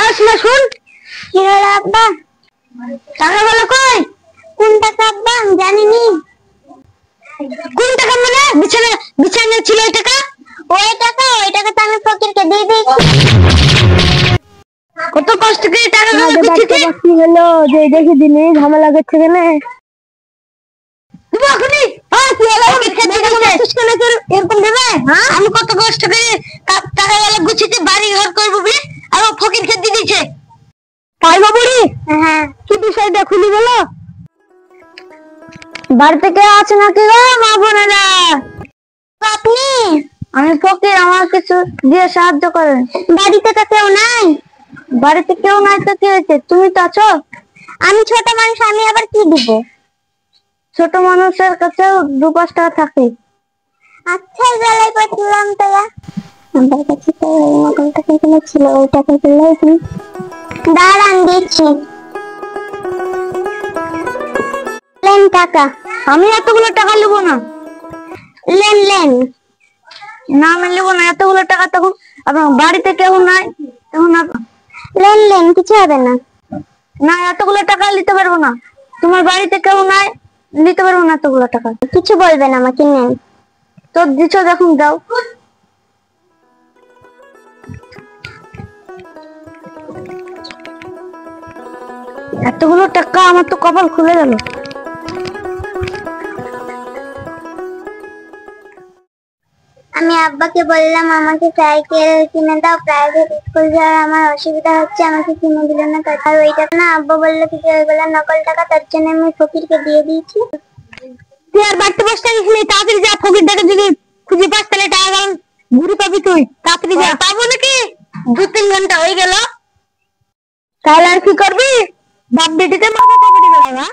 আসলে শুন, কি হলো আব্বা? টাকাগুলো কই? কোন টাকা আব্বা? আমি জানিনি। কোন টাকা মানে? বিছানা ছিল ওই টাকা? ওই টাকা তো আমি ফকিরকে দিয়ে দিয়েছি। কত কষ্ট করে টাকাগুলো গুছিয়েছি। কি হলো যে দেখি দিনে ঝামেলা করছে কেন? তুমি এখনই কি হলো? এরকম দেবে? হ্যাঁ, আমি কত কষ্ট করে টাকাগুলো গুছিয়েছি, বাড়ি ঘর করবো বলে, আর ও ফকির খেতে দিয়েছে। তাই বাবুরি? হ্যাঁ। কি বিষয়টা খুলি বলো। বাড়িতে কেউ আছে নাকি গো মা বোনেরা? আপনি? আমি ফকির, আমার কিছু দিয়ে সাহায্য করেন। বাড়িতে তো কেউ নাই। বাড়িতে কেউ নাই তো কি হয়েছে? তুমি তো আছো। আমি ছোট মানুষ, আমি আবার কি দিব? ছোট মানুষের কাছে 2-5 টাকা থাকে। আচ্ছা, বেলায় পড়লাম তো। আমার কাছে তো এই নকল টাকাগুলো ছিল, ওই টাকাগুলো তুমি দাঁড়ান দিচ্ছি। লেন টাকা। আমি এতগুলো টাকা নেবো না। Lane lane. না, আমি নেবো না এতগুলো টাকা। তখন আপনার বাড়িতে কেউ নাই, তখন লেন লেন, কিছু হবে না। না, এতগুলো টাকা নিতে পারবো না। তোমার বাড়িতে কেউ নাই, নিতে পারবো না এতগুলো টাকা। কিছু বলবেন আমাকে, নেন। তো দিচ্ছ দেখুন, দাও। এতগুলো টাকা, আমার তো কপাল খুলে গেল। আমি আব্বাকে বললাম আমাকে সাইকেল কিনে দাও, প্রাইভেট স্কুল যাওয়ার আমার অসুবিধা হচ্ছে, আমাকে কিনে দিল না। আর ওইটা না, আব্বা বললো কি ওইগুলো নকল টাকা, তার জন্য আমি ফকিরকে দিয়ে দিয়েছি। তুই আর বাড়তে বসতে গেছিলি, তাড়াতাড়ি যা। ফকির টাকা যদি খুঁজে পাস তাহলে টাকা ঘুরে পাবি তুই। তাড়াতাড়ি যা। পাবো নাকি? 2-3 ঘন্টা হয়ে গেল। তাহলে আর কি করবি? বাপ বেটিতে মাথা চাপড়ি বেড়াবা।